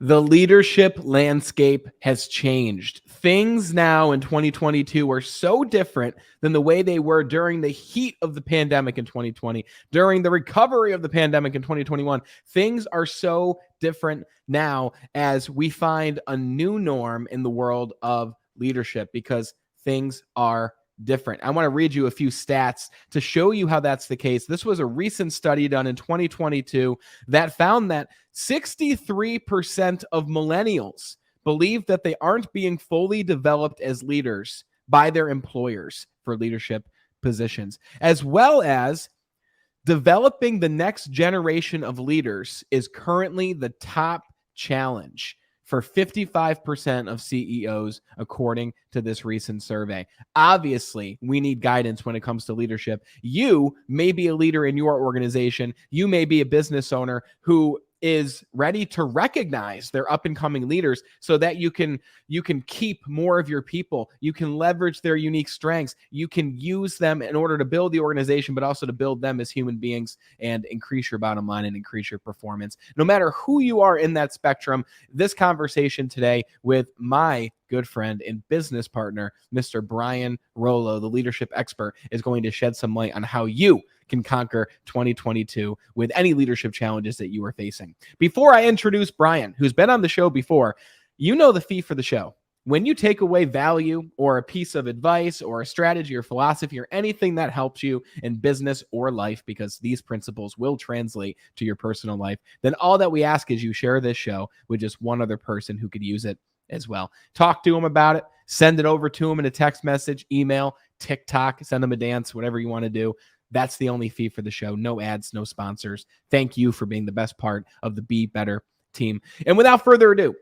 The leadership landscape has changed. Things now in 2022 are so different than the way they were during the heat of the pandemic in 2020, during the recovery of the pandemic in 2021. Things are so different now as we find a new norm in the world of leadership because things are different. I want to read you a few stats to show you how that's the case. This was a recent study done in 2022 that found that 63% of millennials believe that they aren't being fully developed as leaders by their employers for leadership positions, as well as developing the next generation of leaders is currently the top challenge for 55% of CEOs, according to this recent survey. Obviously, we need guidance when it comes to leadership. You may be a leader in your organization. You may be a business owner who is ready to recognize their up and coming leaders so that you can keep more of your people. You can leverage their unique strengths. You can use them in order to build the organization, but also to build them as human beings and increase your bottom line and increase your performance. No matter who you are in that spectrum, this conversation today with my good friend and business partner, Mr. Brian Rollo, the leadership expert, is going to shed some light on how you can conquer 2022 with any leadership challenges that you are facing. Before I introduce Brian, who's been on the show before, you know the fee for the show. When you take away value or a piece of advice or a strategy or philosophy or anything that helps you in business or life, because these principles will translate to your personal life, then all that we ask is you share this show with just one other person who could use it as well. Talk to them about it. Send it over to them in a text message, email, TikTok, send them a dance, whatever you want to do. That's the only fee for the show. No ads, no sponsors. Thank you for being the best part of the Be Better team. And without further ado,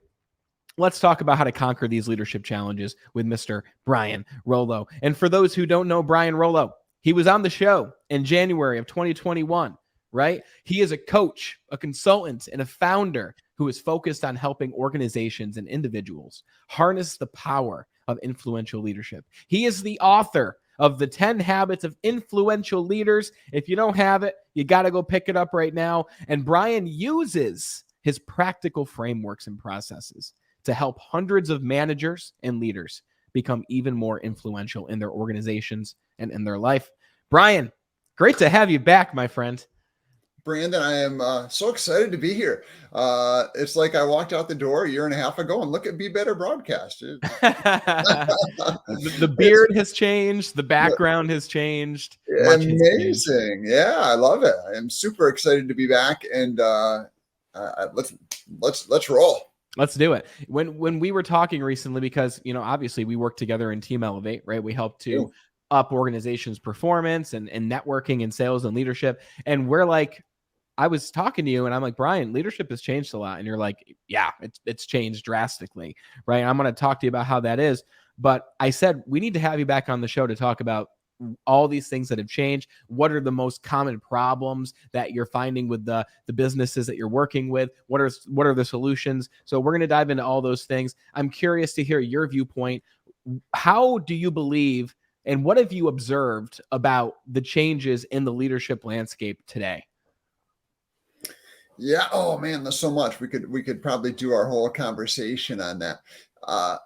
let's talk about how to conquer these leadership challenges with Mr. Brian Rollo. And for those who don't know Brian Rollo, he was on the show in January of 2021, right? He is a coach, a consultant, and a founder who is focused on helping organizations and individuals harness the power of influential leadership. He is the author of the 10 Habits of Influential Leaders. If you don't have it, you got to go pick it up right now. And Brian uses his practical frameworks and processes to help hundreds of managers and leaders become even more influential in their organizations and in their life. Brian, great to have you back, my friend. Brandon, I am so excited to be here. It's like I walked out the door a year and a half ago and look at Be Better Broadcast. The beard has changed. The background has changed. Amazing. Yeah, I love it. I am super excited to be back, and let's roll. Let's do it. When we were talking recently, because, obviously we work together in Team Elevate, right? We help to up organizations' performance and networking and sales and leadership. And we're like, I was talking to you and I'm like, Brian, leadership has changed a lot. And you're like, yeah, it's changed drastically, right? And I'm going to talk to you about how that is. But I said, we need to have you back on the show to talk about all these things that have changed. What are the most common problems that you're finding with the businesses that you're working with? What are the solutions? So we're going to dive into all those things. I'm curious to hear your viewpoint. How do you believe, and what have you observed about the changes in the leadership landscape today? Yeah. Oh man, there's so much. We could probably do our whole conversation on that. A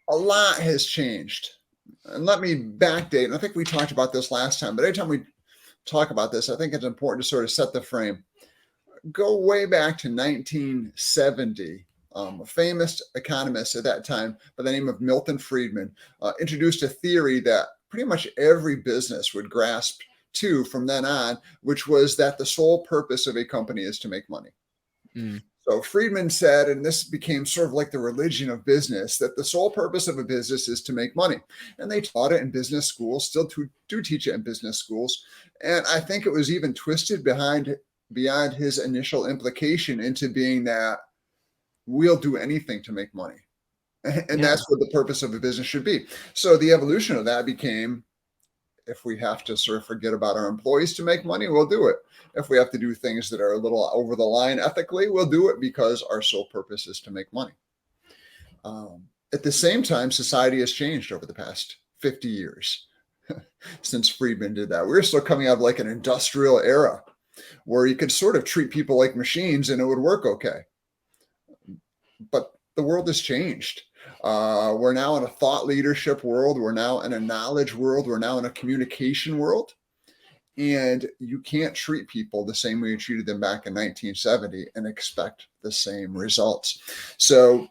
lot has changed. And let me backdate. And I think we talked about this last time, but every time we talk about this, I think it's important to sort of set the frame. Go way back to 1970. A famous economist at that time by the name of Milton Friedman introduced a theory that pretty much every business would grasp to from then on, which was that the sole purpose of a company is to make money. So Friedman said, and this became sort of like the religion of business, that the sole purpose of a business is to make money. And they taught it in business schools, still do teach it in business schools. And I think it was even twisted beyond his initial implication into being that we'll do anything to make money. And that's what the purpose of a business should be. So the evolution of that became, if we have to sort of forget about our employees to make money, we'll do it. If we have to do things that are a little over the line ethically, we'll do it because our sole purpose is to make money. At the same time, society has changed over the past 50 years since Friedman did that. We're still coming out of like an industrial era where you could sort of treat people like machines and it would work okay. the world has changed. We're now in a thought leadership world. We're now in a knowledge world. We're now in a communication world. And you can't treat people the same way you treated them back in 1970 and expect the same results. So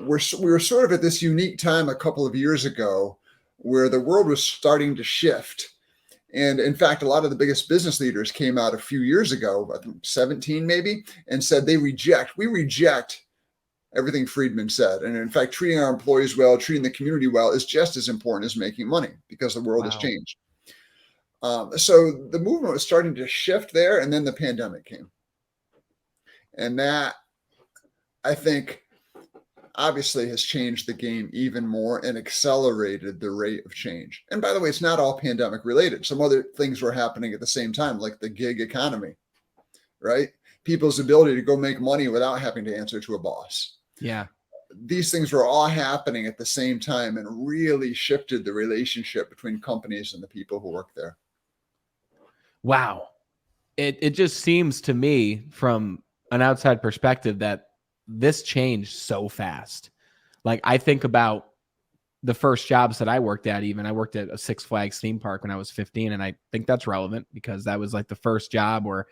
we were sort of at this unique time a couple of years ago where the world was starting to shift. And in fact, a lot of the biggest business leaders came out a few years ago, I think 17 maybe, and said we reject everything Friedman said. And in fact, treating our employees well, treating the community well is just as important as making money because the world has changed. So the movement was starting to shift there, and then the pandemic came. And that, I think, obviously has changed the game even more and accelerated the rate of change. And by the way, it's not all pandemic related. Some other things were happening at the same time, like the gig economy, right? People's ability to go make money without having to answer to a boss. Yeah. These things were all happening at the same time and really shifted the relationship between companies and the people who work there. Wow. It just seems to me from an outside perspective that this changed so fast. Like I think about the first jobs that I worked at, even I worked at a Six Flags theme park when I was 15. And I think that's relevant because that was like the first job where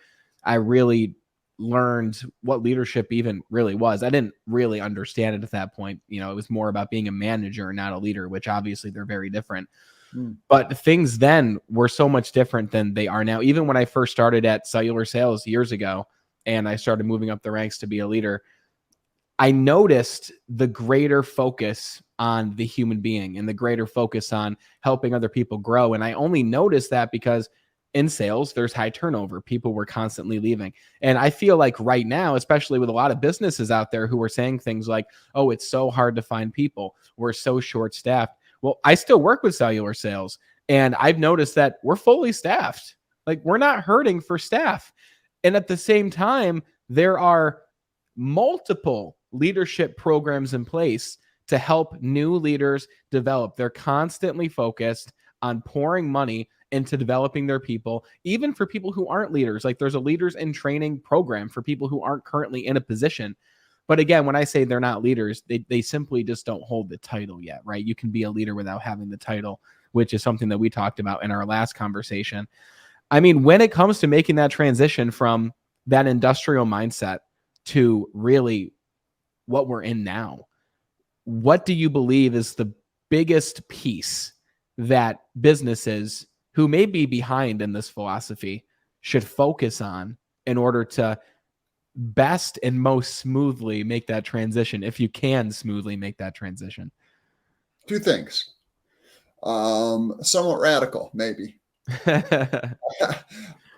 I really learned what leadership even really was. I didn't really understand it at that point. You know, it was more about being a manager, not a leader, which obviously they're very different. But things then were so much different than they are now. Even when I first started at cellular sales years ago and I started moving up the ranks to be a leader, I noticed the greater focus on the human being and the greater focus on helping other people grow. And I only noticed that because in sales, there's high turnover. People were constantly leaving. And I feel like right now, especially with a lot of businesses out there who are saying things like, oh, it's so hard to find people. We're so short-staffed. Well, I still work with cellular sales, and I've noticed that we're fully staffed. Like we're not hurting for staff. And at the same time, there are multiple leadership programs in place to help new leaders develop. They're constantly focused on pouring money into developing their people, even for people who aren't leaders. Like there's a leaders in training program for people who aren't currently in a position. But again, when I say they're not leaders, they simply just don't hold the title yet, right? You can be a leader without having the title, which is something that we talked about in our last conversation. I mean, when it comes to making that transition from that industrial mindset to really what we're in now, what do you believe is the biggest piece that businesses who may be behind in this philosophy should focus on in order to best and most smoothly make that transition, if you can smoothly make that transition? Two things. Somewhat radical, maybe.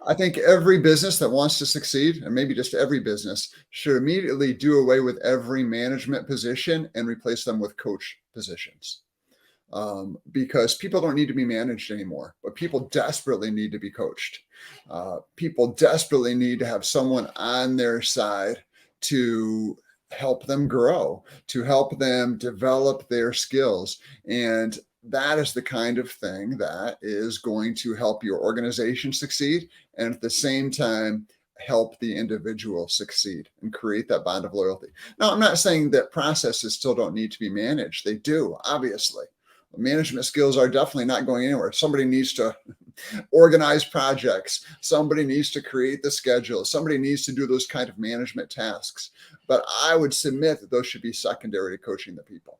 I think every business that wants to succeed, and maybe just every business, should immediately do away with every management position and replace them with coach positions. Because people don't need to be managed anymore, but people desperately need to be coached. People desperately need to have someone on their side to help them grow, to help them develop their skills. And that is the kind of thing that is going to help your organization succeed and at the same time help the individual succeed and create that bond of loyalty. Now, I'm not saying that processes still don't need to be managed. They do, obviously. Management skills are definitely not going anywhere. Somebody needs to organize projects. Somebody needs to create the schedule. Somebody needs to do those kind of management tasks. But I would submit that those should be secondary to coaching the people.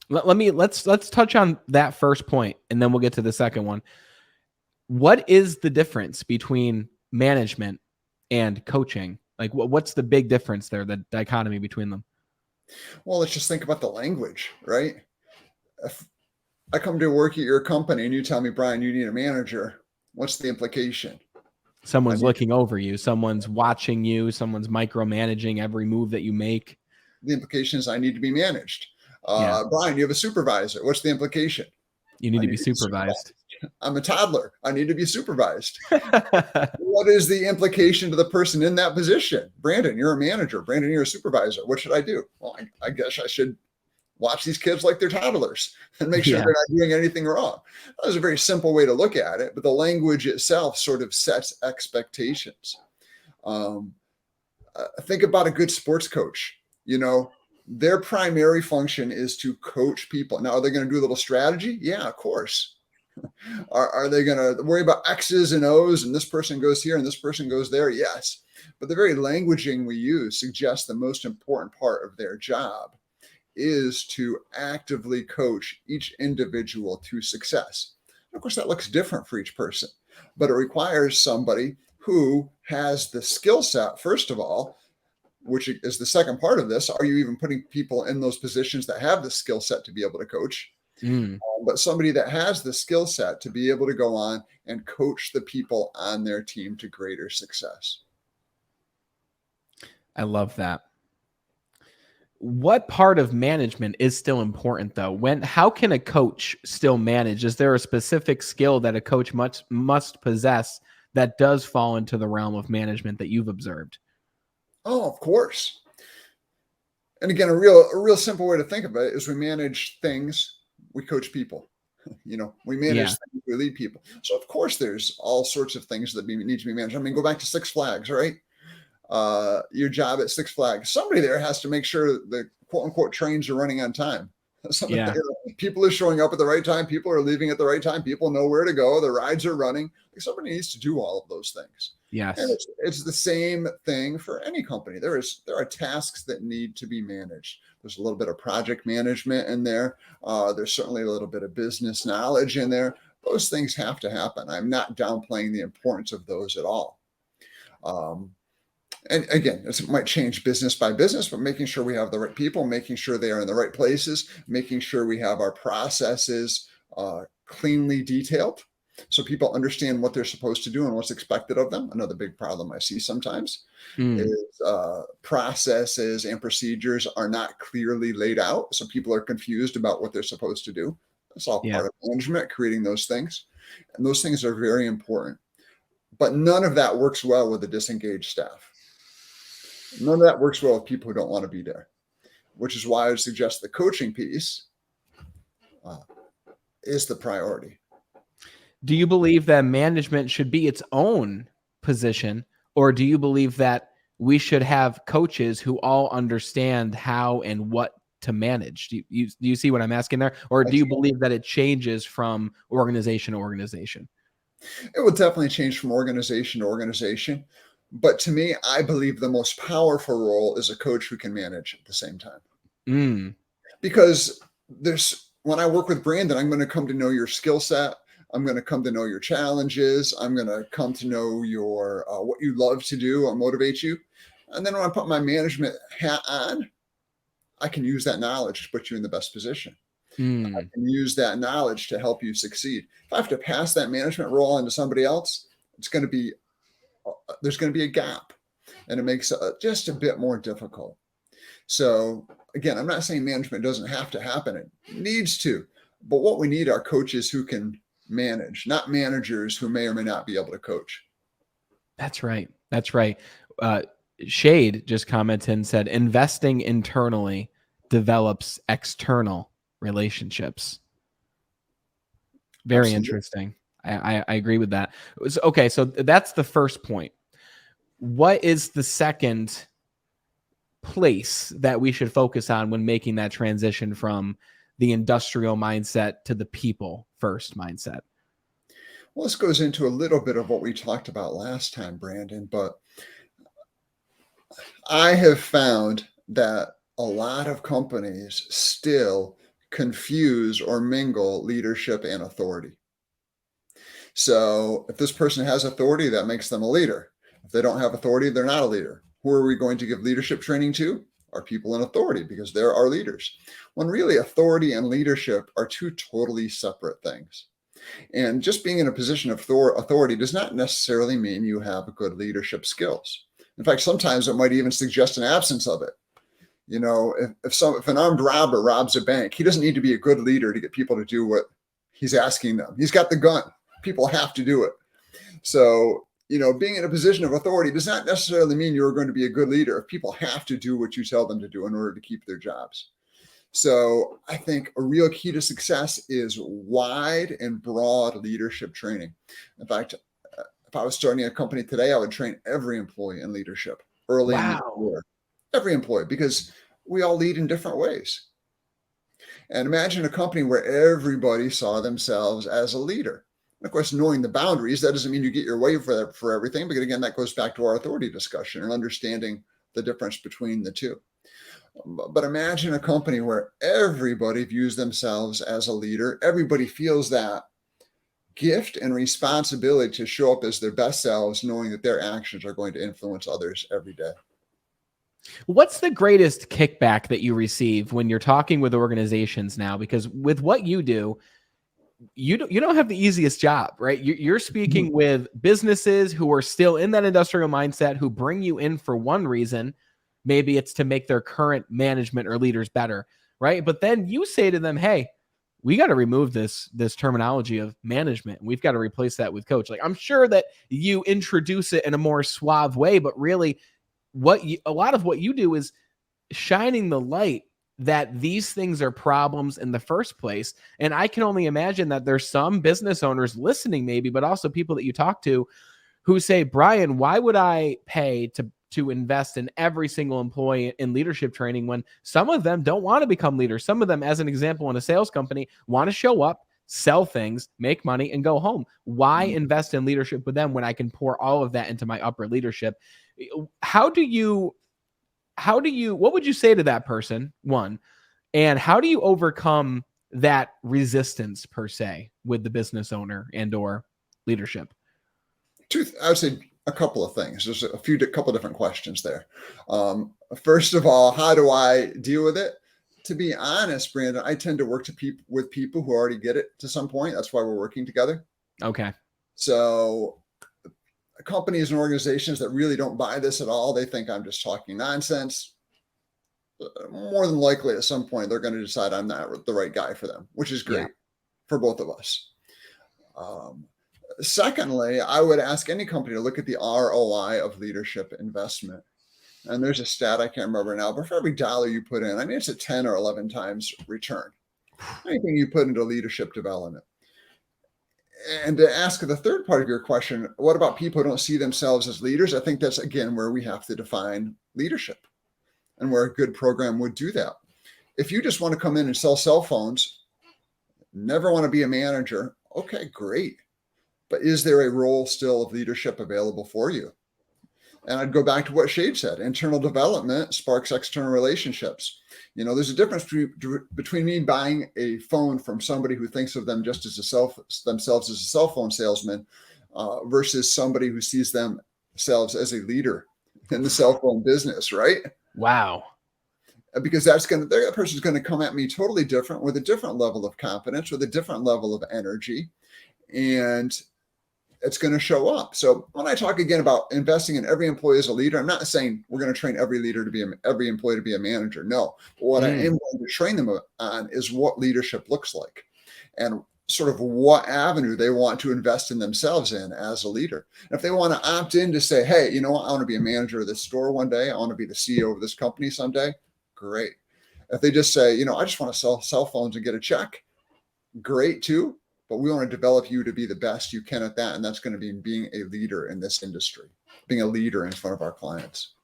Let's touch on that first point, and then we'll get to the second one. What is the difference between management and coaching? Like, what's the big difference there, the dichotomy between them? Well, let's just think about the language, right? If I come to work at your company and you tell me, Brian, you need a manager, what's the implication? Someone's looking over you. Someone's watching you. Someone's micromanaging every move that you make. The implication is I need to be managed. Yeah. Brian, you have a supervisor. What's the implication? You need to be supervised. I'm a toddler. I need to be supervised. What is the implication to the person in that position? Brandon, you're a manager. Brandon, you're a supervisor. What should I do? Well, I guess I should watch these kids like they're toddlers and make sure they're not doing anything wrong. That was a very simple way to look at it, but the language itself sort of sets expectations. Think about a good sports coach. You know, Their primary function is to coach people. Now, are they going to do a little strategy? Yeah, of course. Are they going to worry about X's and O's and this person goes here and this person goes there? Yes. But the very languaging we use suggests the most important part of their job is to actively coach each individual to success. Of course, that looks different for each person, but it requires somebody who has the skill set, first of all, which is the second part of this. Are you even putting people in those positions that have the skill set to be able to coach? Mm, But somebody that has the skill set to be able to go on and coach the people on their team to greater success. I love that. What part of management is still important though? How can a coach still manage? Is there a specific skill that a coach must possess that does fall into the realm of management that you've observed? Oh, of course. And again, a real simple way to think of it is we manage things, we coach people. We manage Yeah. things, we lead people. So of course there's all sorts of things that need to be managed. I mean, go back to Six Flags, right? Your job at Six Flags, somebody there has to make sure the quote unquote trains are running on time. Somebody, Yeah. people are showing up at the right time, people are leaving at the right time, people know where to go, the rides are running. Like, somebody needs to do all of those things. And Yes. it's the same thing for any company. There are tasks that need to be managed. There's a little bit of project management in there. There's certainly a little bit of business knowledge in there. Those things have to happen. I'm not downplaying the importance of those at all. Um, and again, it might change business by business, but making sure we have the right people, making sure they are in the right places, making sure we have our processes cleanly detailed so people understand what they're supposed to do and what's expected of them. Another big problem I see sometimes Mm, is processes and procedures are not clearly laid out. So people are confused about what they're supposed to do. That's all yeah. part of management, creating those things. And those things are very important. But none of that works well with a disengaged staff. None of that works well with people who don't want to be there, which is why I would suggest the coaching piece uh, is the priority. Do you believe that management should be its own position, or do you believe that we should have coaches who all understand how and what to manage? Do you see what I'm asking there? Or I do you think believe that it changes from organization to organization? it will definitely change from organization to organization. But to me, I believe the most powerful role is a coach who can manage at the same time. Mm, Because when I work with Brandon, I'm going to come to know your skill set. I'm going to come to know your challenges. I'm going to come to know your what you love to do or motivate you. And then when I put my management hat on, I can use that knowledge to put you in the best position. I mm, can use that knowledge to help you succeed. If I have to pass that management role on to somebody else, it's going to be there's going to be a gap, and it makes it just a bit more difficult. So again, I'm not saying management doesn't have to happen; it needs to. But what we need are coaches who can manage, not managers who may or may not be able to coach. that's right. That's right. Uh, Shade just commented and said, investing internally develops external relationships. Very Absolutely. interesting. I agree with that. Okay, so that's the first point. What is the second place that we should focus on when making that transition from the industrial mindset to the people first mindset? Well, this goes into a little bit of what we talked about last time, Brandon, but I have found that a lot of companies still confuse or mingle leadership and authority. So if this person has authority, that makes them a leader. If they don't have authority, they're not a leader. Who are we going to give leadership training to? Are people in authority because they're our leaders. When really authority and leadership are two totally separate things. And just being in a position of authority does not necessarily mean you have good leadership skills. In fact, sometimes it might even suggest an absence of it. If an armed robber robs a bank, he doesn't need to be a good leader to get people to do what he's asking them. He's got the gun. People have to do it. So, being in a position of authority does not necessarily mean you're going to be a good leader if people have to do what you tell them to do in order to keep their jobs. So I think a real key to success is wide and broad leadership training. In fact, if I was starting a company today, I would train every employee in leadership early in the Wow. career. Every employee, because we all lead in different ways. And imagine a company where everybody saw themselves as a leader. And of course, knowing the boundaries, that doesn't mean you get your way for everything. But again, that goes back to our authority discussion and understanding the difference between the two. But imagine a company where everybody views themselves as a leader. Everybody feels that gift and responsibility to show up as their best selves, knowing that their actions are going to influence others every day. What's the greatest kickback that you receive when you're talking with organizations now? Because with what you do, you don't have the easiest job, right? You're speaking with businesses who are still in that industrial mindset, who bring you in for one reason. Maybe it's to make their current management or leaders better, right? But then you say to them, hey, we got to remove this terminology of management. We've got to replace that with coach. Like, I'm sure that you introduce it in a more suave way, but really a lot of what you do is shining the light that these things are problems in the first place. And I can only imagine that there's some business owners listening maybe, but also people that you talk to who say, Brian, why would I pay to invest in every single employee in leadership training when some of them don't want to become leaders? Some of them, as an example, in a sales company, want to show up, sell things, make money, and go home. Why invest in leadership with them when I can pour all of that into my upper leadership? What would you say to that person, one, and how do you overcome that resistance per se with the business owner and or leadership? I would say a couple of things. There's a couple different questions there. First of all, how do I deal with it? To be honest, Brandon, I tend to work with people who already get it to some point. That's why we're working together. Okay. So companies and organizations that really don't buy this at all, they think I'm just talking nonsense. More than likely, at some point, they're going to decide I'm not the right guy for them, which is great for both of us. Secondly, I would ask any company to look at the ROI of leadership investment. And there's a stat I can't remember now, but for every dollar you put in, I mean, it's a 10 or 11 times return. Anything you put into leadership development. And to ask the third part of your question, what about people who don't see themselves as leaders? I think that's, again, where we have to define leadership and where a good program would do that. If you just want to come in and sell cell phones, never want to be a manager, okay, great. But is there a role still of leadership available for you? And I'd go back to what Shade said. Internal development sparks external relationships. There's a difference between me buying a phone from somebody who thinks of them just as themselves as a cell phone salesman versus somebody who sees themselves as a leader in the cell phone business, right? Wow. Because that person's going to come at me totally different with a different level of confidence, with a different level of energy. And it's going to show up. So when I talk again about investing in every employee as a leader, I'm not saying we're going to train every employee to be a manager. No, but what I am going to train them on is what leadership looks like and sort of what avenue they want to invest in themselves in as a leader. And if they want to opt in to say, hey, you know what, I want to be a manager of this store one day, I want to be the CEO of this company someday, great. If they just say, I just want to sell cell phones and get a check, great too. But we want to develop you to be the best you can at that. And that's going to be being a leader in this industry, being a leader in front of our clients.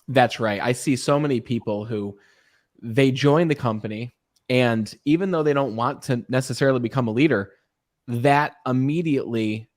That's right. I see so many people who they join the company, and even though they don't want to necessarily become a leader, that immediately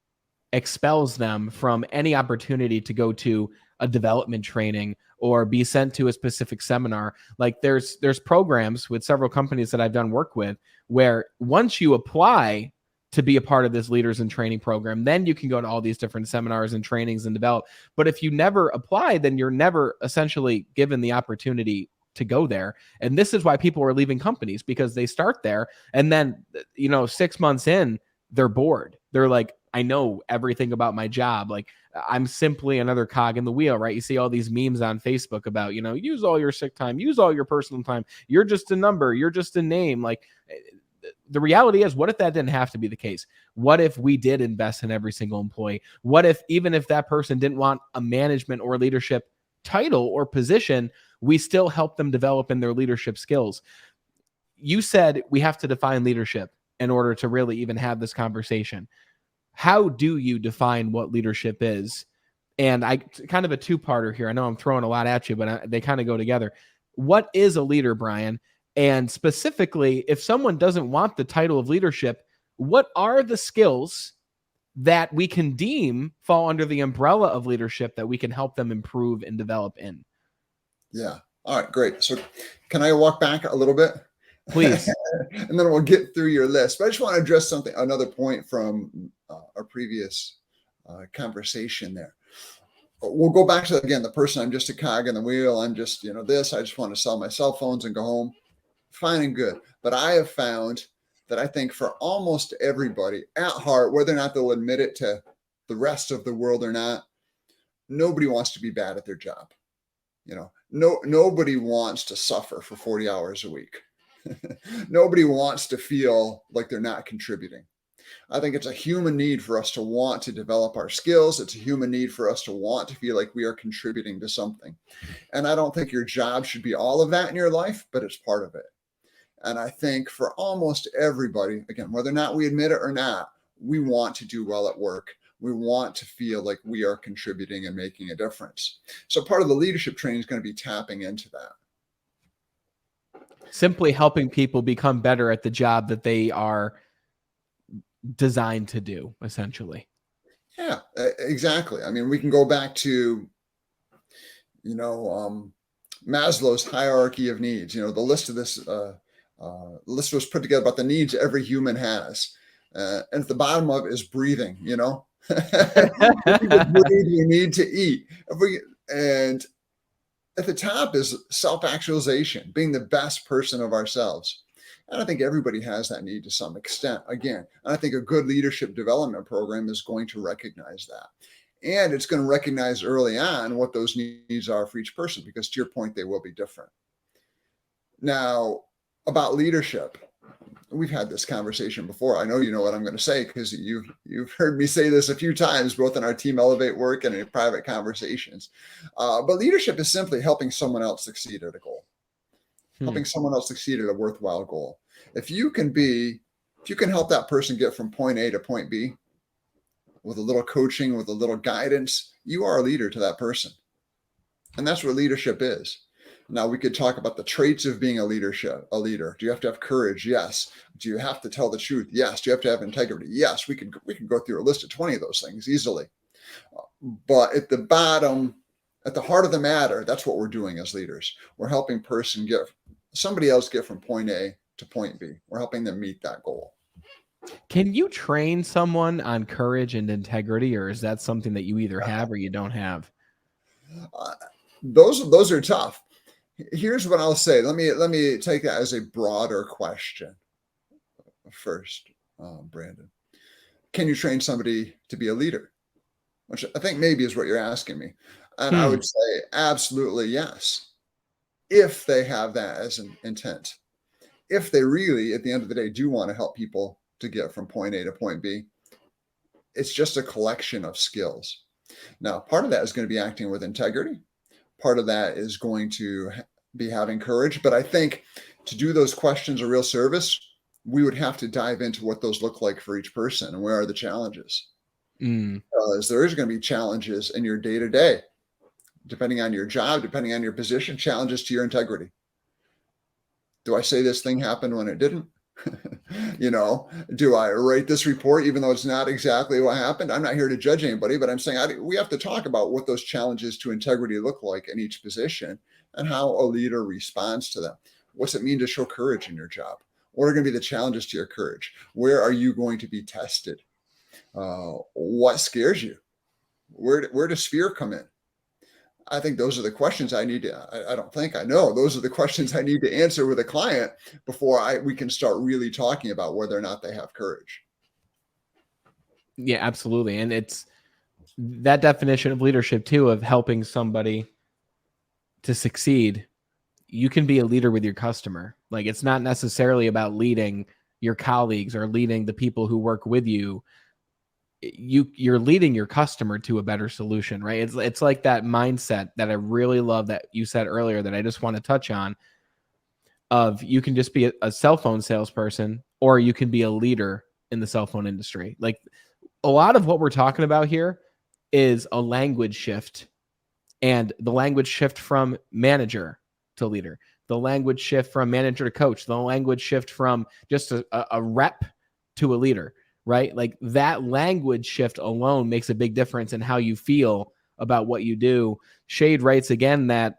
expels them from any opportunity to go to a development training or be sent to a specific seminar. Like there's programs with several companies that I've done work with where once you apply to be a part of this leaders and training program, then you can go to all these different seminars and trainings and develop. But if you never apply, then you're never essentially given the opportunity to go there. And this is why people are leaving companies, because they start there and then, 6 months in, they're bored. They're like, I know everything about my job. Like I'm simply another cog in the wheel, right? You see all these memes on Facebook about, use all your sick time, use all your personal time. You're just a number. You're just a name. Like the reality is, what if that didn't have to be the case? What if we did invest in every single employee? What if, even if that person didn't want a management or leadership title or position, we still help them develop in their leadership skills? You said we have to define leadership in order to really even have this conversation. How do you define what leadership is? And I kind of a two-parter here. I know I'm throwing a lot at you, but they kind of go together. what is a leader, Brian? And specifically, if someone doesn't want the title of leadership, what are the skills that we can deem fall under the umbrella of leadership that we can help them improve and develop in? Yeah. All right, great. So can I walk back a little bit? Please. And then we'll get through your list. But I just want to address another point from our previous conversation there. We'll go back to, again, the person, I'm just a cog in the wheel. I'm just, this, I just want to sell my cell phones and go home. Fine and good. But I have found that I think for almost everybody at heart, whether or not they'll admit it to the rest of the world or not, nobody wants to be bad at their job. Nobody wants to suffer for 40 hours a week. Nobody wants to feel like they're not contributing. I think it's a human need for us to want to develop our skills. It's a human need for us to want to feel like we are contributing to something. And I don't think your job should be all of that in your life, but it's part of it. And I think for almost everybody, again, whether or not we admit it or not, we want to do well at work. We want to feel like we are contributing and making a difference. So part of the leadership training is going to be tapping into that. Simply helping people become better at the job that they are designed to do, essentially. Yeah, exactly. I mean, we can go back to, Maslow's hierarchy of needs. The list of this list was put together about the needs every human has. And at the bottom of it is breathing, we need to breathe, we need to eat. And at the top is self-actualization, being the best person of ourselves. And I think everybody has that need to some extent, again. And I think a good leadership development program is going to recognize that. And it's going to recognize early on what those needs are for each person, because to your point, they will be different. Now, about leadership, we've had this conversation before. I know you know what I'm going to say, because you've heard me say this a few times, both in our Team Elevate work and in private conversations. But leadership is simply helping someone else succeed at a goal, helping someone else succeed at a worthwhile goal. If you can help that person get from point A to point B with a little coaching, with a little guidance, you are a leader to that person. And that's what leadership is. Now, we could talk about the traits of being a leader. Do you have to have courage? Yes. Do you have to tell the truth? Yes. Do you have to have integrity? Yes. We can go through a list of 20 of those things easily. But at the bottom, at the heart of the matter, that's what we're doing as leaders. We're helping somebody else get from point A to point B. We're helping them meet that goal. Can you train someone on courage and integrity, or is that something that you either have or you don't have? Those are tough. Here's what I'll say. Let me take that as a broader question first, Brandon. Can you train somebody to be a leader? Which I think maybe is what you're asking me. And I would say absolutely yes, if they have that as an intent. If they really, at the end of the day, do want to help people to get from point A to point B, it's just a collection of skills. Now, part of that is going to be acting with integrity. Part of that is going to be having courage. But I think to do those questions a real service, we would have to dive into what those look like for each person and where are the challenges. Because there is going to be challenges in your day-to-day, depending on your job, depending on your position, challenges to your integrity. Do I say this thing happened when it didn't? Do I write this report even though it's not exactly what happened? I'm not here to judge anybody, but I'm saying we have to talk about what those challenges to integrity look like in each position and how a leader responds to them. What's it mean to show courage in your job? What are going to be the challenges to your courage? Where are you going to be tested? What scares you? Where does fear come in? I think those are the questions I need to, I don't think I know, those are the questions I need to answer with a client before we can start really talking about whether or not they have courage. Yeah, absolutely. And it's that definition of leadership too, of helping somebody to succeed. You can be a leader with your customer. Like, it's not necessarily about leading your colleagues or leading the people who work with you. You're leading your customer to a better solution, right? It's like that mindset that I really love that you said earlier that I just want to touch on, of you can just be a cell phone salesperson or you can be a leader in the cell phone industry. Like, a lot of what we're talking about here is a language shift, and the language shift from manager to leader, the language shift from manager to coach, the language shift from just a rep to a leader, right? Like that language shift alone makes a big difference in how you feel about what you do. Shade writes again that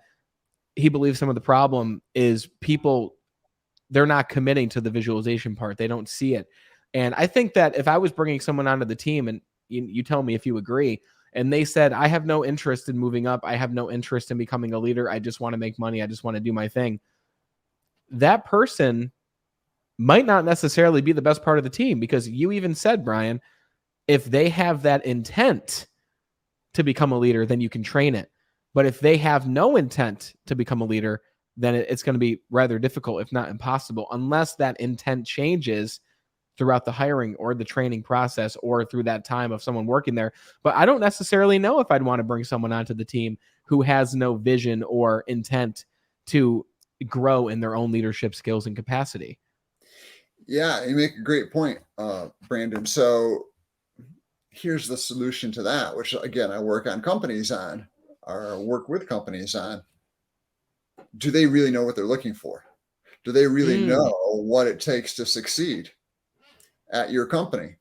he believes some of the problem is people, they're not committing to the visualization part. They don't see it. And I think that if I was bringing someone onto the team, and you tell me if you agree, and they said, I have no interest in moving up, I have no interest in becoming a leader, I just want to make money, I just want to do my thing, that person might not necessarily be the best part of the team, because you even said, Brian, if they have that intent to become a leader, then you can train it. But if they have no intent to become a leader, then it's going to be rather difficult, if not impossible, unless that intent changes throughout the hiring or the training process or through that time of someone working there. But I don't necessarily know if I'd want to bring someone onto the team who has no vision or intent to grow in their own leadership skills and capacity. Yeah, you make a great point, Brandon. So here's the solution to that, which again, I work on companies on, or work with companies on. Do they really know what they're looking for? Do they really know what it takes to succeed at your company?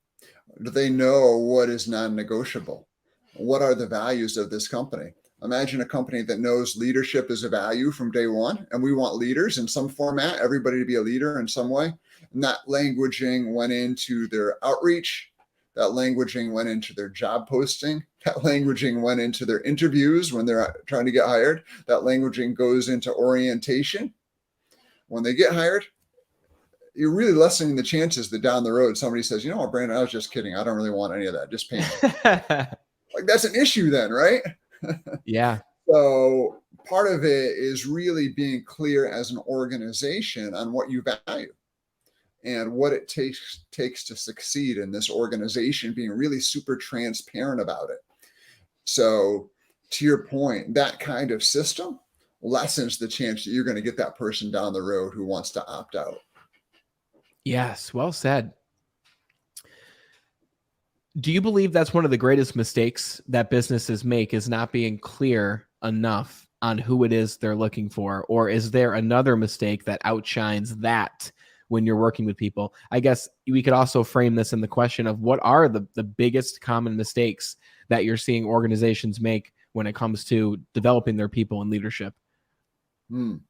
Do they know what is non-negotiable? What are the values of this company? Imagine a company that knows leadership is a value from day one, and we want leaders in some format, everybody to be a leader in some way. And that languaging went into their outreach. That languaging went into their job posting. That languaging went into their interviews when they're trying to get hired. That languaging goes into orientation. When they get hired, you're really lessening the chances that down the road somebody says, you know what, Brandon, I was just kidding. I don't really want any of that. Just pay me. Like that's an issue then, right? Yeah. So part of it is really being clear as an organization on what you value and what it takes to succeed in this organization, being really super transparent about it. So to your point, that kind of system lessens the chance that you're going to get that person down the road who wants to opt out. Yes, well said. Do you believe that's one of the greatest mistakes that businesses make, is not being clear enough on who it is they're looking for? Or is there another mistake that outshines that when you're working with people? I guess we could also frame this in the question of what are the biggest common mistakes that you're seeing organizations make when it comes to developing their people in leadership? Well,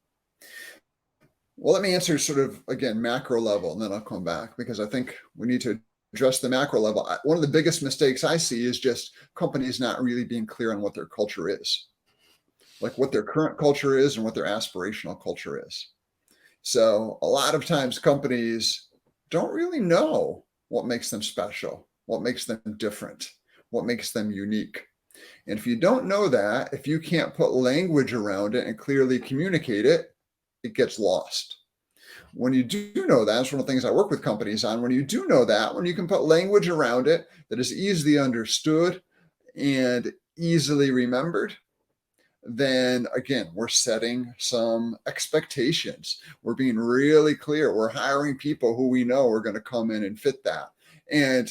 let me answer sort of, again, macro level, and then I'll come back because I think we need to address the macro level. One of the biggest mistakes I see is just companies not really being clear on what their culture is, like what their current culture is and what their aspirational culture is. So a lot of times companies don't really know what makes them special, what makes them different, what makes them unique. And if you don't know that, if you can't put language around it and clearly communicate it, it gets lost. When you do know that, that's one of the things I work with companies on. When you do know that, when you can put language around it that is easily understood and easily remembered, then again, we're setting some expectations. We're being really clear. We're hiring people who we know are going to come in and fit that. And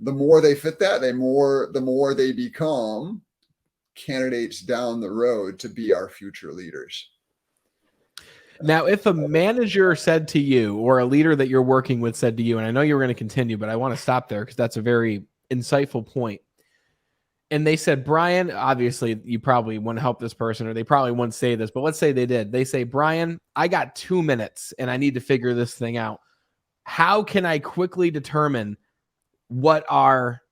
the more they fit that, the more they become candidates down the road to be our future leaders. Now, if a manager said to you, or a leader that you're working with said to you, and I know you were going to continue, but I want to stop there because that's a very insightful point. And they said, Brian, obviously you probably wouldn't help this person, or they probably wouldn't say this, but let's say they did. They say, Brian, I got 2 minutes and I need to figure this thing out. How can I quickly determine what our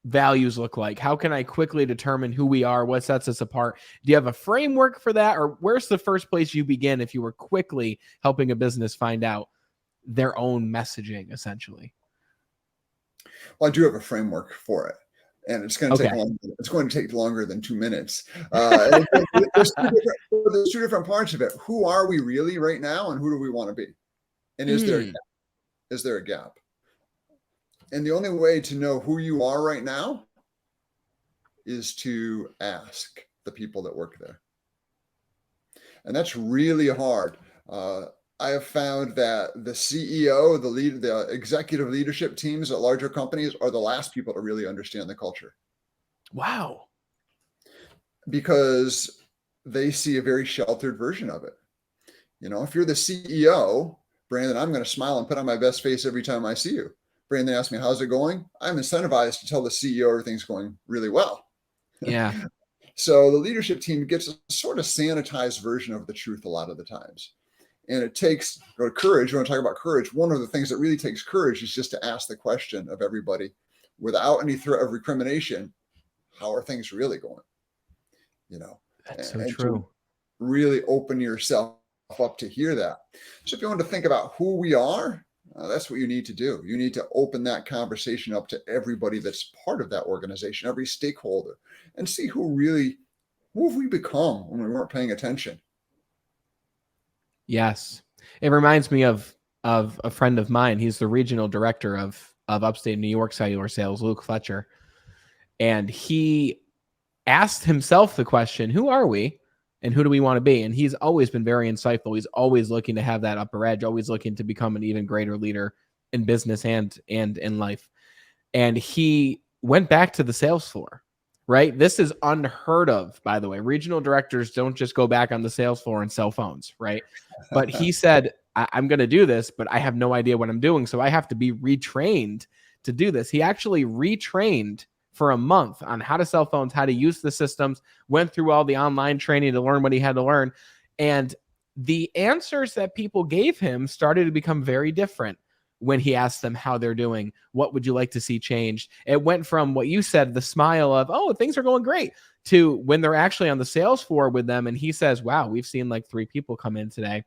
values look like? How can I quickly determine who we are? What sets us apart? Do you have a framework for that? Or where's the first place you begin if you were quickly helping a business find out their own messaging, essentially? Well, I do have a framework for it. And it's going to take longer. It's going to take longer than 2 minutes. There's two different parts of it. Who are we really right now, and who do we want to be? And is there a gap? Is there a gap? And the only way to know who you are right now is to ask the people that work there. And that's really hard. I have found that the CEO, the executive leadership teams at larger companies are the last people to really understand the culture. Wow. Because they see a very sheltered version of it. If you're the CEO, Brandon, I'm going to smile and put on my best face every time I see you. Brandon asks me, how's it going? I'm incentivized to tell the CEO everything's going really well. Yeah. So the leadership team gets a sort of sanitized version of the truth a lot of the times. And it takes courage. You want to talk about courage? One of the things that really takes courage is just to ask the question of everybody without any threat of recrimination, how are things really going? That's so And to true. really open yourself up to hear that. So if you want to think about who we are, that's what you need to do. You need to open that conversation up to everybody that's part of that organization, every stakeholder, and see who have we become when we weren't paying attention. Yes. It reminds me of a friend of mine. He's the regional director of upstate New York cellular sales, Luke Fletcher. And he asked himself the question, who are we and who do we want to be? And he's always been very insightful. He's always looking to have that upper edge, always looking to become an even greater leader in business and in life. And he went back to the sales floor, right? This is unheard of, by the way. Regional directors don't just go back on the sales floor and sell phones, right? But he said, I'm going to do this, but I have no idea what I'm doing. So I have to be retrained to do this. He actually retrained for a month on how to sell phones, how to use the systems, went through all the online training to learn what he had to learn. And the answers that people gave him started to become very different when he asked them how they're doing. What would you like to see changed? It went from what you said, the smile of, oh, things are going great, to when they're actually on the sales floor with them. And he says, wow, we've seen like 3 people come in today.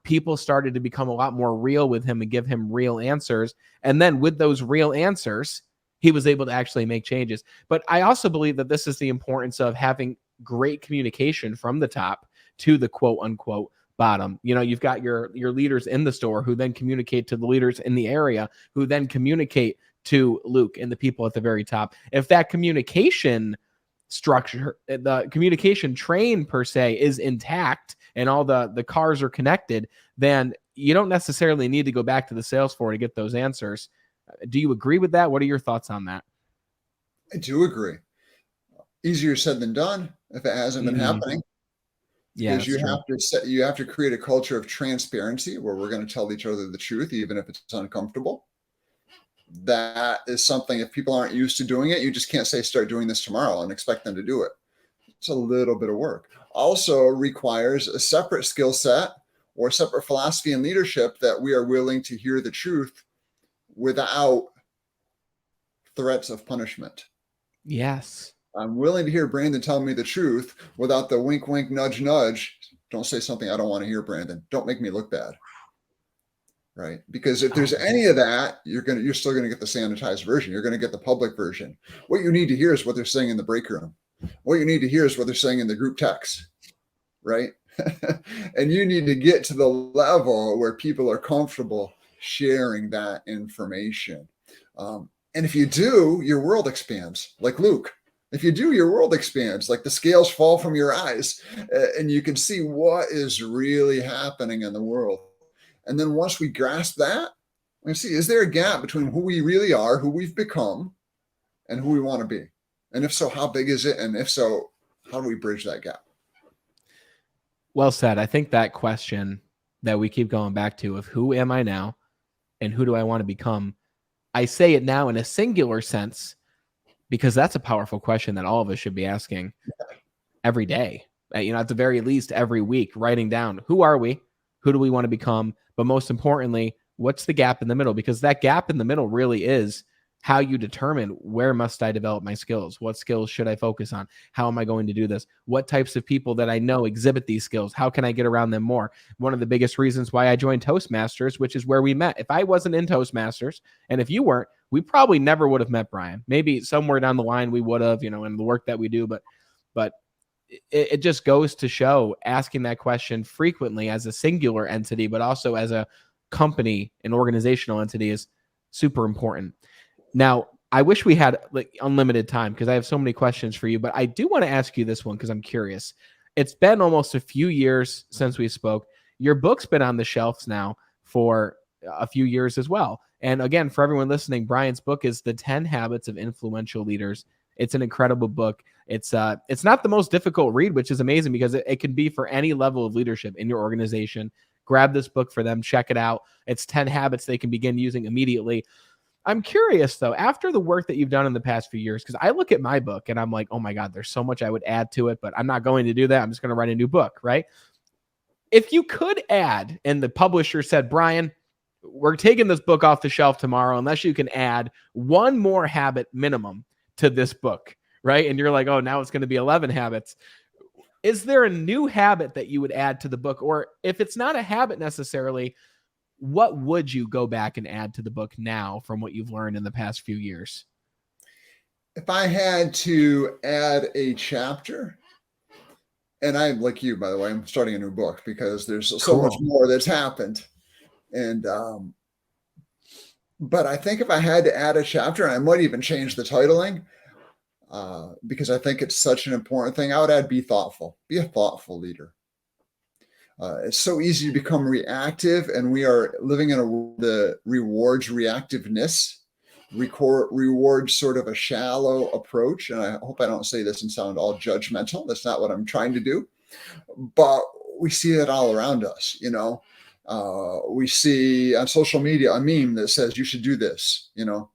People started to become a lot more real with him and give him real answers. And then with those real answers, he was able to actually make changes. But I also believe that this is the importance of having great communication from the top to the quote unquote bottom. You've got your leaders in the store who then communicate to the leaders in the area, who then communicate to Luke and the people at the very top. If that communication structure, the communication train per se, is intact and all the cars are connected, then you don't necessarily need to go back to the sales floor to get those answers. Do you agree with that? What are your thoughts on that? I do agree. Easier said than done if it hasn't been happening. Yeah, Because that's true. you have to create a culture of transparency where we're going to tell each other the truth, even if it's uncomfortable. That is something, if people aren't used to doing it, you just can't say start doing this tomorrow and expect them to do it. It's a little bit of work. Also requires a separate skill set or separate philosophy and leadership that we are willing to hear the truth without threats of punishment. Yes. I'm willing to hear Brandon tell me the truth without the wink, wink, nudge, nudge. Don't say something I don't want to hear, Brandon. Don't make me look bad. Right? Because if there's any of that, you're still gonna get the sanitized version. You're gonna get the public version. What you need to hear is what they're saying in the break room. What you need to hear is what they're saying in the group text. Right? And you need to get to the level where people are comfortable sharing that information. And if you do, your world expands, like Luke. If you do, your world expands, like the scales fall from your eyes, and you can see what is really happening in the world. And then once we grasp that, we see, is there a gap between who we really are, who we've become, and who we want to be? And if so, how big is it? And if so, how do we bridge that gap? Well said. I think that question that we keep going back to of who am I now and who do I want to become? I say it now in a singular sense because that's a powerful question that all of us should be asking every day. At the very least, every week, writing down who are we? Who do we want to become? But most importantly, what's the gap in the middle? Because that gap in the middle really is how you determine where must I develop my skills? What skills should I focus on? How am I going to do this? What types of people that I know exhibit these skills? How can I get around them more? One of the biggest reasons why I joined Toastmasters, which is where we met. If I wasn't in Toastmasters and if you weren't, we probably never would have met Brian. Maybe somewhere down the line we would have, in the work that we do, but it just goes to show asking that question frequently as a singular entity, but also as a company, an organizational entity, is super important. Now, I wish we had like unlimited time because I have so many questions for you, but I do want to ask you this one because I'm curious. It's been almost a few years since we spoke. Your book's been on the shelves now for a few years as well. And again, for everyone listening, Brian's book is The 10 Habits of Influential Leaders. It's an incredible book. It's not the most difficult read, which is amazing because it can be for any level of leadership in your organization. Grab this book for them. Check it out. It's 10 habits they can begin using immediately. I'm curious, though, after the work that you've done in the past few years, because I look at my book and I'm like, oh my God, there's so much I would add to it, but I'm not going to do that. I'm just going to write a new book, right? If you could add, and the publisher said, Brian, we're taking this book off the shelf tomorrow, unless you can add one more habit minimum to this book, right? And you're like, oh, now it's going to be 11 habits. Is there a new habit that you would add to the book? Or if it's not a habit necessarily, what would you go back and add to the book now from what you've learned in the past few years? If I had to add a chapter, and I'm like you, by the way, I'm starting a new book because there's so much more that's happened. And, but I think if I had to add a chapter, and I might even change the titling, because I think it's such an important thing, I would add be thoughtful, be a thoughtful leader. It's so easy to become reactive, and we are living in a world that rewards reactiveness, rewards sort of a shallow approach. And I hope I don't say this and sound all judgmental. That's not what I'm trying to do. But we see it all around us, you know. We see on social media a meme that says you should do this, you know.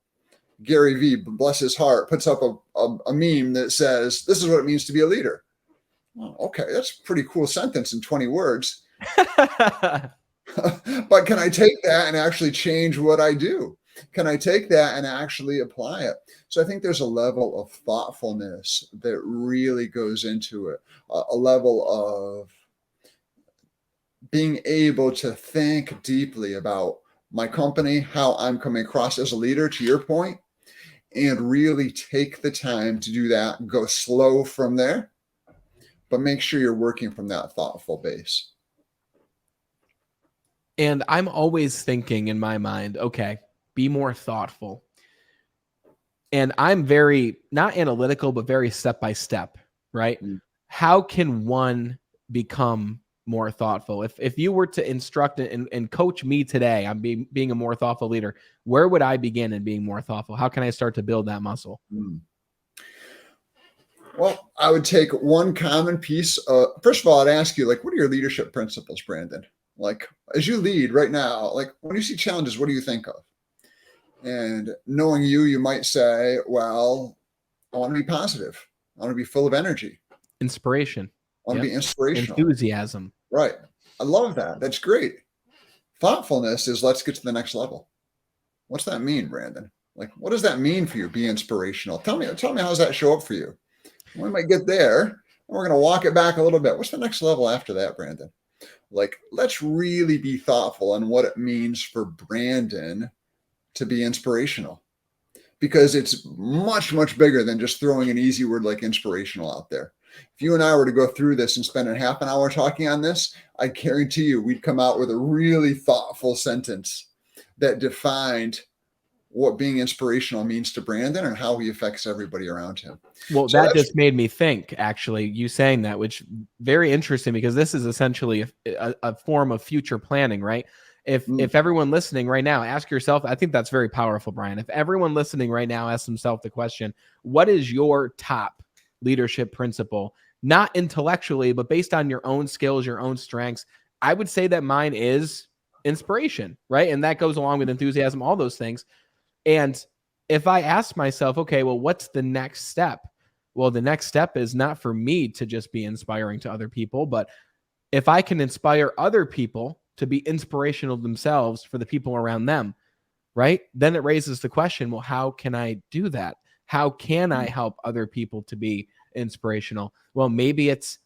Gary Vee, bless his heart, puts up a meme that says, this is what it means to be a leader. Oh, okay, that's a pretty cool sentence in 20 words. But can I take that and actually change what I do? Can I take that and actually apply it? So I think there's a level of thoughtfulness that really goes into it, a level of being able to think deeply about my company, how I'm coming across as a leader, to your point, and really take the time to do that, go slow from there, but make sure you're working from that thoughtful base. And I'm always thinking in my mind, okay, be more thoughtful. And I'm very, not analytical, but very step-by-step, right? How can one become more thoughtful? If you were to instruct and coach me today on being a more thoughtful leader, where would I begin in being more thoughtful? How can I start to build that muscle? Well, I would take one common piece. First of all, I'd ask you, like, what are your leadership principles, Brandon? Like, as you lead right now, like, when you see challenges, what do you think of? And knowing you, you might say, well, I want to be positive. I want to be full of energy. Inspiration. I want to be inspirational. Enthusiasm. Right. I love that. That's great. Thoughtfulness is let's get to the next level. What's that mean, Brandon? Like, what does that mean for you? Be inspirational. Tell me, how does that show up for you? We might get there, and we're going to walk it back a little bit. What's the next level after that, Brandon? Like, let's really be thoughtful on what it means for Brandon to be inspirational, because it's much, much bigger than just throwing an easy word like inspirational out there. If you and I were to go through this and spend a half an hour talking on this, I guarantee you we'd come out with a really thoughtful sentence that defined what being inspirational means to Brandon and how he affects everybody around him. Well, so that just made me think, actually, you saying that, which very interesting, because this is essentially a form of future planning, right? If everyone listening right now, ask yourself, I think that's very powerful, Brian. If everyone listening right now asks themselves the question, what is your top leadership principle? Not intellectually, but based on your own skills, your own strengths, I would say that mine is inspiration, right? And that goes along with enthusiasm, all those things. And if I ask myself, okay, well, what's the next step? Well, the next step is not for me to just be inspiring to other people, but if I can inspire other people to be inspirational themselves for the people around them, right? Then it raises the question, well, how can I do that? How can I help other people to be inspirational? Well, maybe it's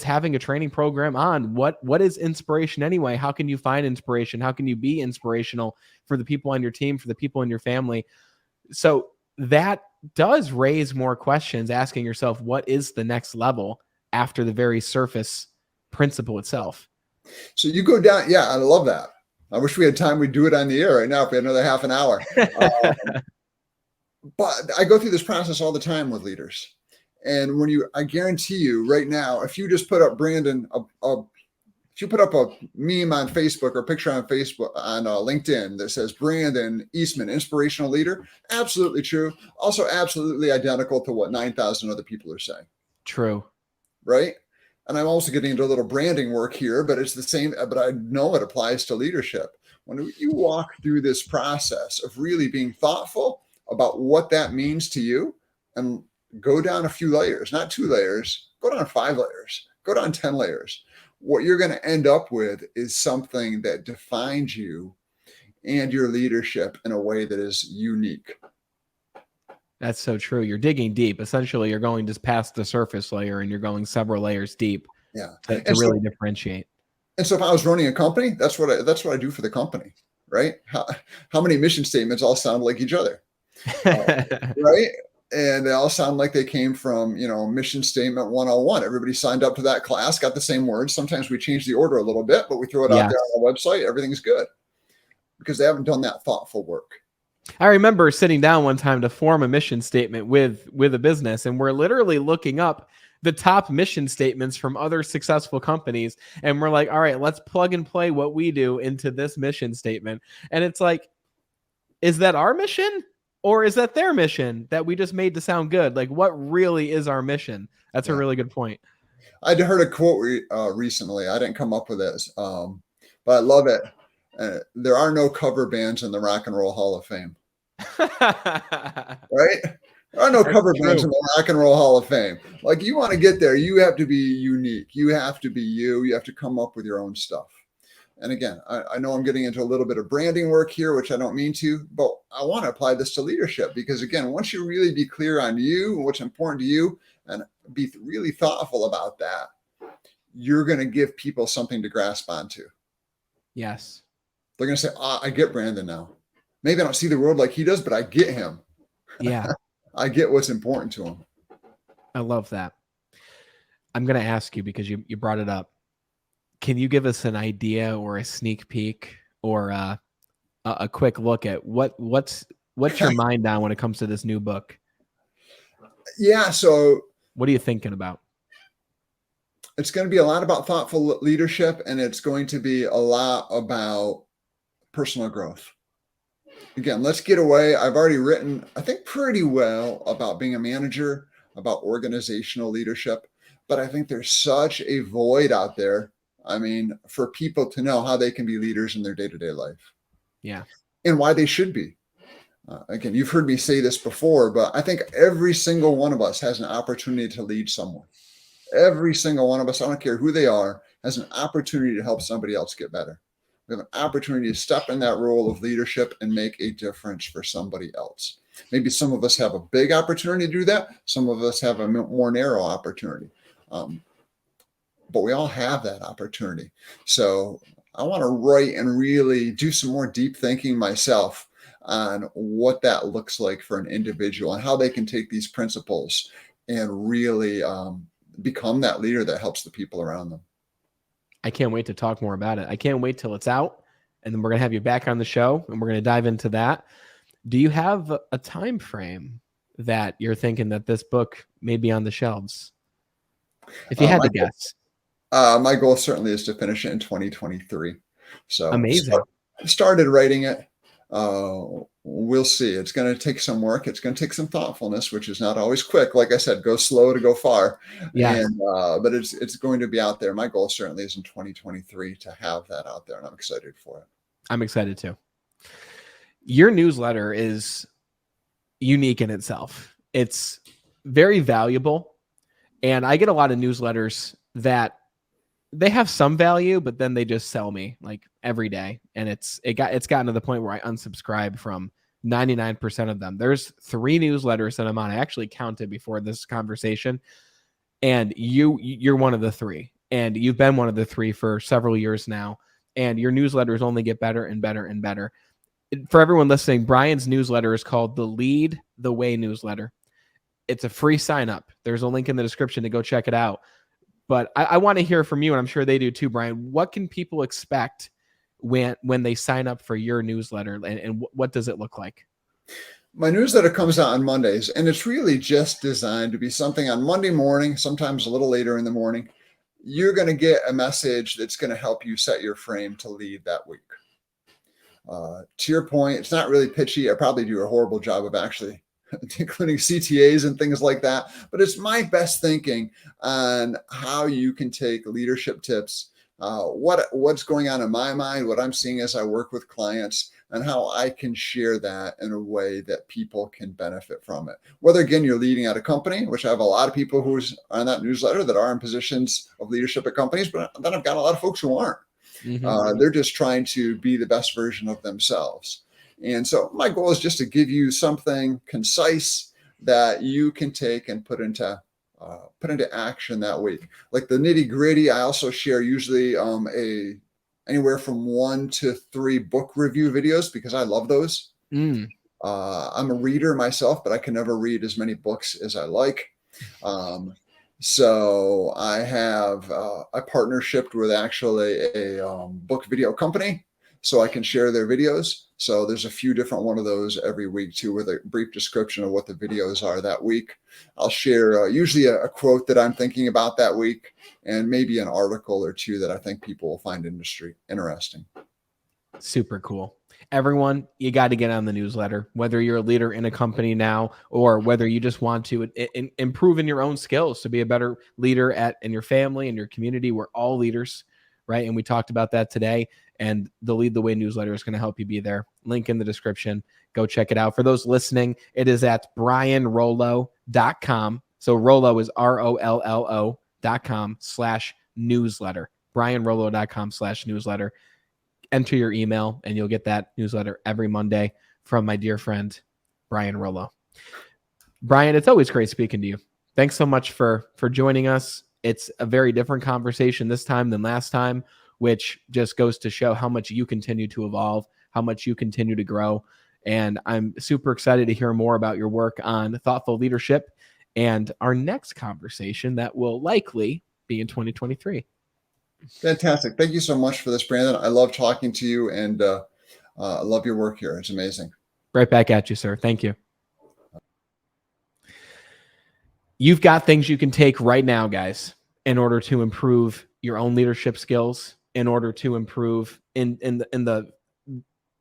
having a training program on what is inspiration anyway? How can you find inspiration? How can you be inspirational for the people on your team, for the people in your family? So that does raise more questions, asking yourself, what is the next level after the very surface principle itself? So you go down. Yeah, I love that. I wish we had time. We'd do it on the air right now if we had another half an hour. But I go through this process all the time with leaders. And I guarantee you right now, if you just put up Brandon, if if you put up a meme on Facebook or a picture on Facebook on LinkedIn that says Brandon Eastman, inspirational leader, absolutely true. Also, absolutely identical to what 9,000 other people are saying. True. Right. And I'm also getting into a little branding work here, but it's the same. But I know it applies to leadership. When you walk through this process of really being thoughtful about what that means to you, and go down a few layers, not 2 layers, go down 5 layers, go down 10 layers. What you're going to end up with is something that defines you and your leadership in a way that is unique. That's so true. You're digging deep. Essentially, you're going just past the surface layer and you're going several layers deep. Yeah. To really differentiate. And so if I was running a company, that's what I do for the company, right? How many mission statements all sound like each other, right? And they all sound like they came from, mission statement 101. Everybody signed up to that class, got the same words. Sometimes we change the order a little bit, but we throw it out there on our website. Everything's good because they haven't done that thoughtful work. I remember sitting down one time to form a mission statement with a business, and we're literally looking up the top mission statements from other successful companies. And we're like, all right, let's plug and play what we do into this mission statement. And it's like, is that our mission or is that their mission that we just made to sound good? Like, what really is our mission? That's a really good point. I heard a quote recently. I didn't come up with this, but I love it. There are no cover bands in the Rock and Roll Hall of Fame. Right? There are no cover bands in the Rock and Roll Hall of Fame. Like, you want to get there, you have to be unique. You have to be you. You have to come up with your own stuff. And again, I know I'm getting into a little bit of branding work here, which I don't mean to, but I want to apply this to leadership because, again, once you really be clear on you and what's important to you and be really thoughtful about that, you're going to give people something to grasp onto. Yes. They're going to say, I get Brandon now. Maybe I don't see the world like he does, but I get him. Yeah. I get what's important to him. I love that. I'm going to ask you because you brought it up. Can you give us an idea or a sneak peek or a quick look at what's your mind on when it comes to this new book? Yeah. So what are you thinking about? It's going to be a lot about thoughtful leadership, and it's going to be a lot about personal growth. Again, let's get away. I've already written, I think, pretty well about being a manager, about organizational leadership, but I think there's such a void out there. I mean, for people to know how they can be leaders in their day-to-day life. Yeah. And why they should be. Again, you've heard me say this before, but I think every single one of us has an opportunity to lead someone. Every single one of us, I don't care who they are, has an opportunity to help somebody else get better. We have an opportunity to step in that role of leadership and make a difference for somebody else. Maybe some of us have a big opportunity to do that. Some of us have a more narrow opportunity. But we all have that opportunity. So I want to write and really do some more deep thinking myself on what that looks like for an individual and how they can take these principles and really become that leader that helps the people around them. I can't wait to talk more about it. I can't wait till it's out, and then we're going to have you back on the show, and we're going to dive into that. Do you have a time frame that you're thinking that this book may be on the shelves? If you had to guess. My goal certainly is to finish it in 2023. So amazing. Started writing it. We'll see. It's going to take some work. It's going to take some thoughtfulness, which is not always quick. Like I said, go slow to go far. Yeah. But it's going to be out there. My goal certainly is in 2023 to have that out there, and I'm excited for it. I'm excited too. Your newsletter is unique in itself. It's very valuable, and I get a lot of newsletters that they have some value, but then they just sell me like every day. And it's gotten to the point where I unsubscribe from 99% of them. There's 3 newsletters that I'm on. I actually counted before this conversation, and you're one of the 3, and you've been one of the 3 for several years now. And your newsletters only get better and better and better. For everyone listening, Brian's newsletter is called the Lead the Way newsletter. It's a free sign up. There's a link in the description to go check it out. But I want to hear from you, and I'm sure they do too, Brian. What can people expect when they sign up for your newsletter, and what does it look like? My newsletter comes out on Mondays, and it's really just designed to be something on Monday morning, sometimes a little later in the morning, you're going to get a message that's going to help you set your frame to lead that week. To your point, it's not really pitchy. I probably do a horrible job of actually including CTAs and things like that, but it's my best thinking on how you can take leadership tips, what's going on in my mind, what I'm seeing as I work with clients, and how I can share that in a way that people can benefit from it. Whether, again, you're leading at a company, which I have a lot of people who's on that newsletter that are in positions of leadership at companies, but then I've got a lot of folks who aren't. They're just trying to be the best version of themselves. And so my goal is just to give you something concise that you can take and put into action that week. Like the nitty gritty, I also share usually anywhere from 1 to 3 book review videos because I love those. I'm a reader myself, but I can never read as many books as I like. So I have I partnershiped with actually a book video company, so I can share their videos. So there's a few different one of those every week too, with a brief description of what the videos are that week. I'll share usually a quote that I'm thinking about that week, and maybe an article or two that I think people will find interesting. Super cool. Everyone, you got to get on the newsletter, whether you're a leader in a company now or whether you just want to improve in your own skills to be a better leader in your family and your community. We're all leaders, right? And we talked about that today. And the Lead the Way newsletter is going to help you be there. Link in the description. Go check it out. For those listening, it is at brianrollo.com. So Rollo is ROLLO.com/newsletter. brianrollo.com/newsletter. Enter your email and you'll get that newsletter every Monday from my dear friend, Brian Rollo. Brian, it's always great speaking to you. Thanks so much for joining us. It's a very different conversation this time than last time, which just goes to show how much you continue to evolve, how much you continue to grow. And I'm super excited to hear more about your work on thoughtful leadership and our next conversation that will likely be in 2023. Fantastic. Thank you so much for this, Brandon. I love talking to you, and I love your work here. It's amazing. Right back at you, sir. Thank you. You've got things you can take right now, guys, in order to improve your own leadership skills, in order to improve in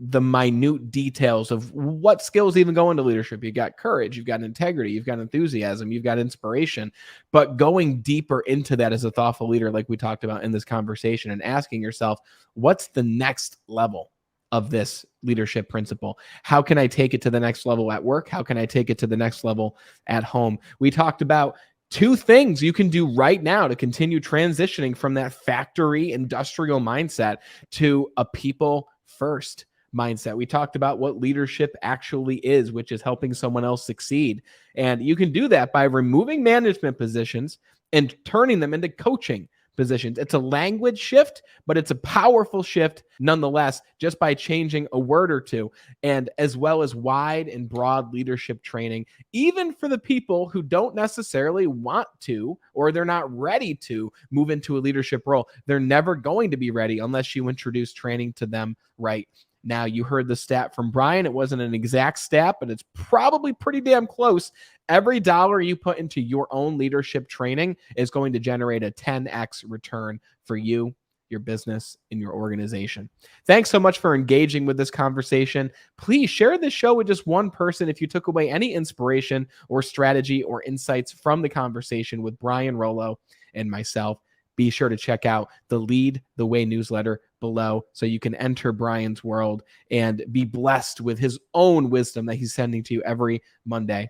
the minute details of what skills even go into leadership. You've got courage, you've got integrity, you've got enthusiasm, you've got inspiration, but going deeper into that as a thoughtful leader, like we talked about in this conversation, and asking yourself, what's the next level of this leadership principle? How can I take it to the next level at work? How can I take it to the next level at home? We talked about 2 things you can do right now to continue transitioning from that factory industrial mindset to a people first mindset. We talked about what leadership actually is, which is helping someone else succeed. And you can do that by removing management positions and turning them into coaching positions. It's a language shift, but it's a powerful shift nonetheless, just by changing a word or two, and as well as wide and broad leadership training, even for the people who don't necessarily want to, or they're not ready to move into a leadership role. They're never going to be ready unless you introduce training to them right now. You heard the stat from Brian. It wasn't an exact stat, but it's probably pretty damn close. Every dollar you put into your own leadership training is going to generate a 10x return for you, your business, and your organization. Thanks so much for engaging with this conversation. Please share this show with just one person if you took away any inspiration or strategy or insights from the conversation with Brian Rollo and myself. Be sure to check out the Lead the Way newsletter below so you can enter Brian's world and be blessed with his own wisdom that he's sending to you every Monday.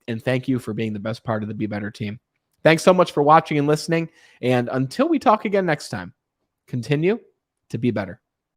And thank you for being the best part of the Be Better team. Thanks so much for watching and listening. And until we talk again next time, continue to be better.